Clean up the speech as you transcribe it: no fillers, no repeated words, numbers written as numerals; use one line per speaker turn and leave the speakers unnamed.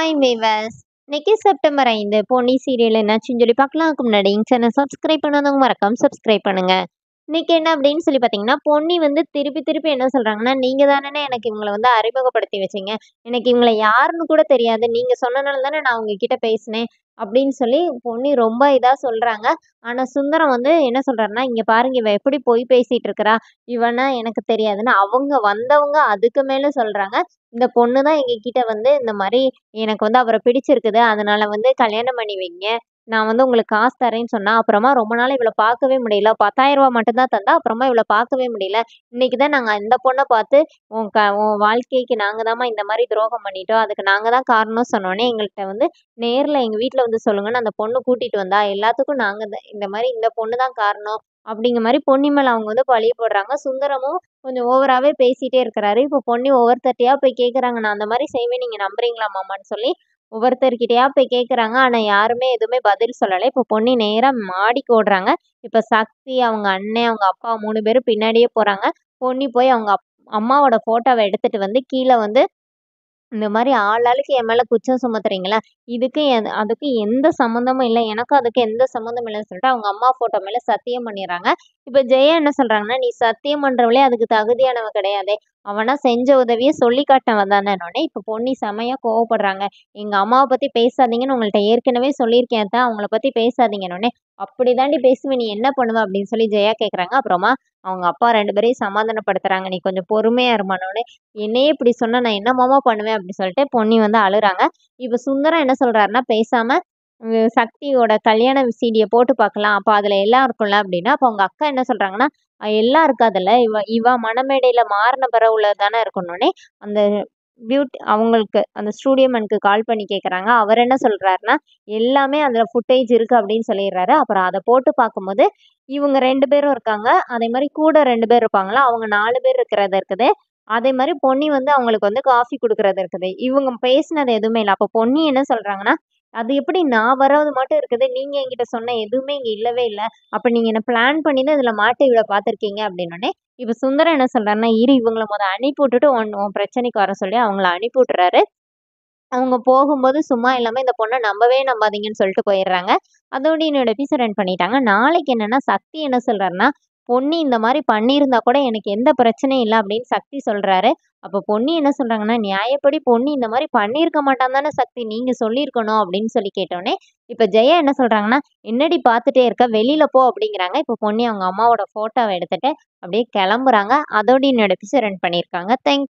Hi viewers. இன்னைக்கு September 5 Ponni serial என்னாச்சுன்னு சொல்லி பார்க்கலாம். அதுக்கு முன்னாடி சேனல் சப்ஸ்கிரைப் பண்ணாதவங்க மறக்காம சப்ஸ்கிரைப் பண்ணுங்க. இன்னைக்கு என்ன அப்படின்னு சொல்லி பார்த்தீங்கன்னா, பொன்னி வந்து திருப்பி திருப்பி என்ன சொல்றாங்கன்னா, நீங்க தானே எனக்கு இவங்கள வந்து அறிமுகப்படுத்தி வச்சீங்க. எனக்கு இவங்கள யாருன்னு கூட தெரியாது. நீங்க சொன்னனால தானே நான் உங்ககிட்ட பேசினேன். அப்படின்னு சொல்லி பொன்னி ரொம்ப இதா சொல்றாங்க. ஆனா சுந்தரம் வந்து என்ன சொல்றாருன்னா, இங்க பாருங்க இவ எப்படி பொய் பேசிட்டு இருக்கிறா. இவனா எனக்கு தெரியாதுன்னு அவங்க வந்தவங்க அதுக்கு மேல சொல்றாங்க. இந்த பொண்ணு தான் எங்ககிட்ட வந்து இந்த மாரி எனக்கு வந்து அவர பிடிச்சிருக்குது. அதனால வந்து கல்யாணம் பண்ணி வைங்க. நான் வந்து உங்களுக்கு காசு தரேன்னு சொன்னா, அப்புறமா ரொம்ப நாளா இவள பார்க்கவே முடியல. ரூ. 10,000 மட்டும் தான் தந்தா. அப்புறமா இவள பார்க்கவே முடியல. இன்னைக்கு தான் நாங்க இந்த பொண்ண பார்த்து, உன் வாழ்க்கைக்கு நாங்க தாம்மா இந்த மாரி துரோகம் பண்ணிட்டோம். அதுக்கு நாங்க தான் காரணம் சொன்னோனே, எங்கள்ட்ட வந்து நேர்ல எங்க வீட்ல வந்து சொல்லுங்கன்னு அந்த பொண்ணு கூட்டிட்டு வந்தா. எல்லாத்துக்கும் நாங்க இந்த மாரி இந்த பொண்ணு தான் காரணம். அப்படிங்கிற மாரி பொன்னி மேல அவங்க வந்து பழிய போடுறாங்க. சுந்தரமும் கொஞ்சம் ஓவராவே பேசிட்டே இருக்கிறாரு. இப்போ பொன்னி ஒவ்வொருத்தர்ட்டயா போய் கேட்குறாங்க. நான் அந்த மாரி செய்வேன் நீங்க நம்புறீங்களா மாமான்னு சொல்லி ஒவ்வொருத்தர்கிட்டயா போய் கேட்குறாங்க. ஆனா யாருமே எதுவுமே பதில் சொல்லல. இப்போ பொன்னி நேரா மாடிக்கு ஓடுறாங்க. இப்ப சக்தி, அவங்க அண்ணன், அவங்க அப்பா 3 பேரும் பின்னாடியே போறாங்க. பொன்னி போய் அவங்க அம்மாவோட ஃபோட்டோவ எடுத்துட்டு வந்து கீழ வந்து இந்த மாரி ஆளாளுக்கு என் மேல குற்றம் சுமத்துறீங்களா? அதுக்கும் எந்த சம்மந்தமும் இல்ல. எனக்கும் அதுக்கும் எந்த சம்மந்தமும் இல்லன்னு சொல்லிட்டு அவங்க அம்மா ஃபோட்டோ மேல சத்தியம் பண்ணிர்றாங்க. இப்ப ஜெயா என்ன சொல்றாங்கன்னா, "நீ சத்தியம் பண்றவளே அதுக்கு தகுதியானவ கிடையாதே! அவனா செஞ்ச உதவிய சொல்லி காட்டினவ தானேன்னோனே" இப்ப பொன்னி செமையா கோவப்படுறாங்க. "எங்க அம்மாவ பத்தி பேசாதீங்கன்னு உங்கள்ட்ட ஏற்கனவே சொல்லியிருக்கேன் அத்த. அவங்கள பத்தி பேசாதீங்கன்னோனே" "அப்படி தாண்டி பேசுவ. நீ என்ன பண்ணுவ?" அப்படின்னு சொல்லி ஜெயா கேட்குறாங்க. அப்புறமா அவங்க அப்பா 2 பேரையும் சமாதானப்படுத்துறாங்க. "நீ கொஞ்சம் பொறுமையா இரும்மான்னோனே" என்னையே இப்படி சொன்னா நான் என்னமாமா பண்ணுவேன் அப்படின்னு சொல்லிட்டு பொன்னி வந்து அழுறாங்க. இப்ப சுந்தரம் என்ன சொல்றாருன்னா, பேசாம சக்தியோட கல்யாண சீடிய போட்டு பார்க்கலாம். அப்ப அதுல எல்லாம் இருக்கும்ல அப்படின்னா, அப்ப அவங்க அக்கா என்ன சொல்றாங்கன்னா, எல்லாம் இருக்காதுல்ல. இவ இவ மணமேடையில மாறுன பிறகு உள்ளது தானே இருக்கும்னோனே, அந்த அவங்களுக்கு அந்த ஸ்டூடியோ மேனுக்கு கால் பண்ணி கேட்குறாங்க. அவர் என்ன சொல்றாருன்னா, எல்லாமே அதுல ஃபுட்டேஜ் இருக்கு அப்படின்னு சொல்லிடுறாரு. அப்புறம் அத போட்டு பார்க்கும்போது, இவங்க 2 பேரும் இருக்காங்க. அதே மாரி கூட 2 பேர் இருப்பாங்கல்ல, அவங்க 4 பேர் இருக்கிறது இருக்குது. அதே மாரி பொன்னி வந்து அவங்களுக்கு வந்து காஃபி குடுக்குறது இருக்குது. இவங்க பேசினது எதுவுமே இல்ல. அப்ப பொன்னி என்ன சொல்றாங்கன்னா, "அது எப்படி நான் வர்றது மட்டும் இருக்குது. நீங்க என்கிட்ட சொன்ன எதுவுமே இங்க இல்லவே இல்ல. அப்ப நீங்க என்ன பிளான் பண்ணி தான் இதுல மாட்டி விட பார்த்துருக்கீங்க" அப்படின்னோனே, இப்ப சுந்தரம் என்ன சொல்றாருன்னா, "இரு இவங்கள அனுப்பி விட்டுட்டு உன் பிரச்சனைக்கு வர சொல்லி" அவங்கள அனுப்பி விட்டுறாரு. அவங்க போகும்போது சும்மா இல்லாம இந்த பொண்ண நம்பவே நம்பாதீங்கன்னு சொல்லிட்டு போயிடுறாங்க. அதோட என்னோட எபிசோட் ரன் பண்ணிட்டாங்க. நாளைக்கு என்னன்னா, சக்தி என்ன சொல்றாருன்னா, "பொன்னி இந்த மாரி பண்ணியிருந்தா கூட எனக்கு எந்த பிரச்சனையும் இல்ல" அப்படின்னு சக்தி சொல்றாரு. அப்ப பொன்னி என்ன சொல்றாங்கன்னா, "நியாயப்படி பொன்னி இந்த மாரி பண்ணியிருக்க மாட்டான்னு தானே சக்தி நீங்க சொல்லியிருக்கணும்" அப்படின்னு சொல்லி கேட்டோனே, இப்ப ஜெயா என்ன சொல்றாங்கன்னா, "என்னடி பார்த்துட்டே இருக்க? வெளியில போ" அப்படிங்கிறாங்க. இப்ப பொன்னி அவங்க அம்மாவோட ஃபோட்டோவ எடுத்துட்டு அப்படியே கிளம்புறாங்க. அதோட என்னோட எபிசோட் ரன் பண்ணியிருக்காங்க. தேங்க்ஸ்.